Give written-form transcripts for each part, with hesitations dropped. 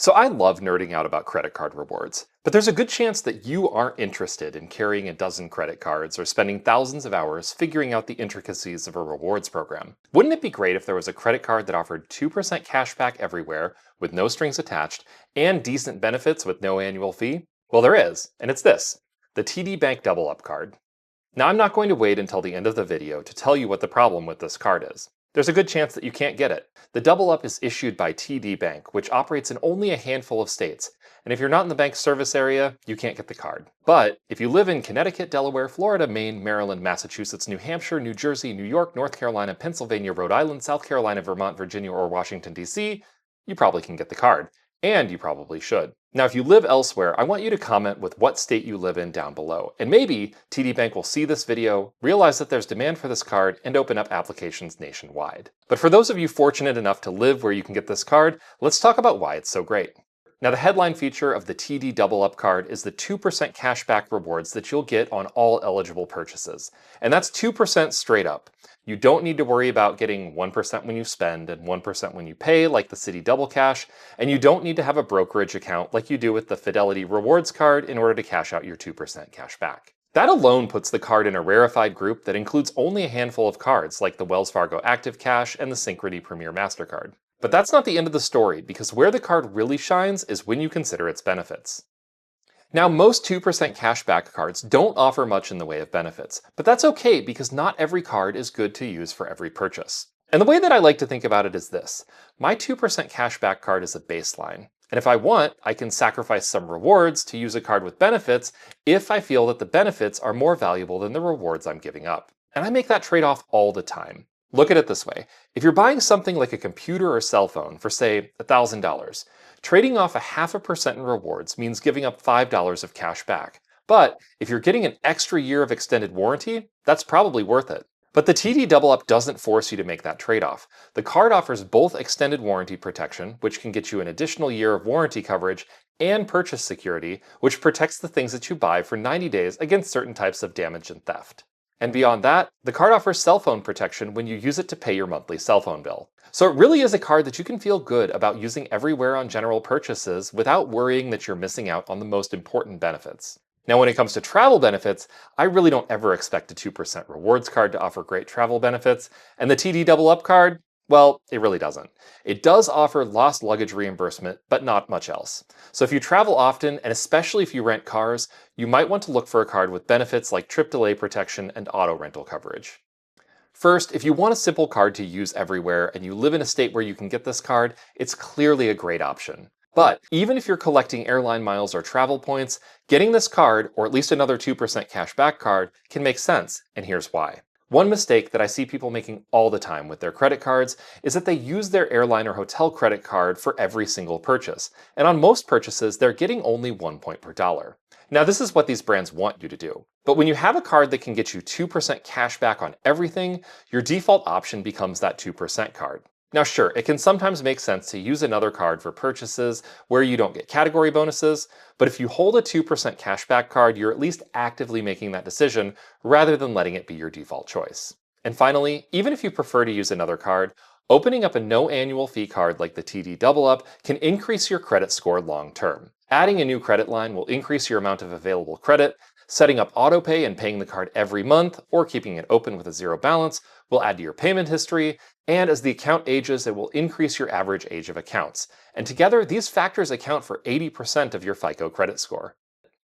So I love nerding out about credit card rewards, but there's a good chance that you aren't interested in carrying a dozen credit cards or spending thousands of hours figuring out the intricacies of a rewards program. Wouldn't it be great if there was a credit card that offered 2% cash back everywhere with no strings attached and decent benefits with no annual fee? Well, there is, and it's this, the TD Bank Double Up card. Now, I'm not going to wait until the end of the video to tell you what the problem with this card is. There's a good chance that you can't get it. The Double Up is issued by TD Bank, which operates in only a handful of states. And if you're not in the bank's service area, you can't get the card. But if you live in Connecticut, Delaware, Florida, Maine, Maryland, Massachusetts, New Hampshire, New Jersey, New York, North Carolina, Pennsylvania, Rhode Island, South Carolina, Vermont, Virginia, or Washington, D.C., you probably can get the card. And you probably should. Now, if you live elsewhere, I want you to comment with what state you live in down below. And maybe TD Bank will see this video, realize that there's demand for this card, and open up applications nationwide. But for those of you fortunate enough to live where you can get this card, let's talk about why it's so great. Now, the headline feature of the TD Double Up card is the 2% cashback rewards that you'll get on all eligible purchases. And that's 2% straight up. You don't need to worry about getting 1% when you spend and 1% when you pay, like the Citi Double Cash, and you don't need to have a brokerage account like you do with the Fidelity Rewards card in order to cash out your 2% cash back. That alone puts the card in a rarefied group that includes only a handful of cards like the Wells Fargo Active Cash and the Synchrony Premier MasterCard. But that's not the end of the story, because where the card really shines is when you consider its benefits. Now, most 2% cashback cards don't offer much in the way of benefits, but that's okay because not every card is good to use for every purchase. And the way that I like to think about it is this. My 2% cashback card is a baseline. And if I want, I can sacrifice some rewards to use a card with benefits if I feel that the benefits are more valuable than the rewards I'm giving up. And I make that trade-off all the time. Look at it this way. If you're buying something like a computer or cell phone for, say, $1,000, trading off 0.5% in rewards means giving up $5 of cash back. But if you're getting an extra year of extended warranty, that's probably worth it. But the TD Double Up doesn't force you to make that trade-off. The card offers both extended warranty protection, which can get you an additional year of warranty coverage, and purchase security, which protects the things that you buy for 90 days against certain types of damage and theft. And beyond that, the card offers cell phone protection when you use it to pay your monthly cell phone bill. So it really is a card that you can feel good about using everywhere on general purchases without worrying that you're missing out on the most important benefits. Now, when it comes to travel benefits, I really don't ever expect a 2% rewards card to offer great travel benefits, and the TD Double Up card, well, it really doesn't. It does offer lost luggage reimbursement, but not much else. So if you travel often, and especially if you rent cars, you might want to look for a card with benefits like trip delay protection and auto rental coverage. First, if you want a simple card to use everywhere and you live in a state where you can get this card, it's clearly a great option. But even if you're collecting airline miles or travel points, getting this card, or at least another 2% cash back card, can make sense, and here's why. One mistake that I see people making all the time with their credit cards is that they use their airline or hotel credit card for every single purchase, and on most purchases they're getting only 1 point per dollar. Now, this is what these brands want you to do. But when you have a card that can get you 2% cash back on everything, your default option becomes that 2% card. Now sure, it can sometimes make sense to use another card for purchases where you don't get category bonuses, but if you hold a 2% cashback card, you're at least actively making that decision rather than letting it be your default choice. And finally, even if you prefer to use another card, opening up a no annual fee card like the TD Double Up can increase your credit score long term. Adding a new credit line will increase your amount of available credit. Setting up autopay and paying the card every month, or keeping it open with a zero balance, will add to your payment history, and as the account ages, it will increase your average age of accounts. And together, these factors account for 80% of your FICO credit score.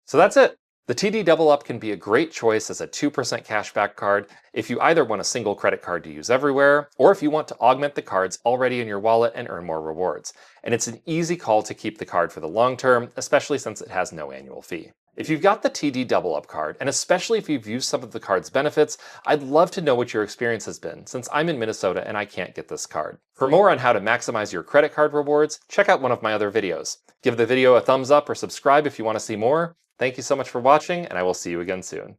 So that's it. The TD Double Up can be a great choice as a 2% cashback card if you either want a single credit card to use everywhere, or if you want to augment the cards already in your wallet and earn more rewards. And it's an easy call to keep the card for the long term, especially since it has no annual fee. If you've got the TD Double Up card, and especially if you've used some of the card's benefits, I'd love to know what your experience has been, since I'm in Minnesota and I can't get this card. For more on how to maximize your credit card rewards, check out one of my other videos. Give the video a thumbs up or subscribe if you want to see more. Thank you so much for watching, and I will see you again soon.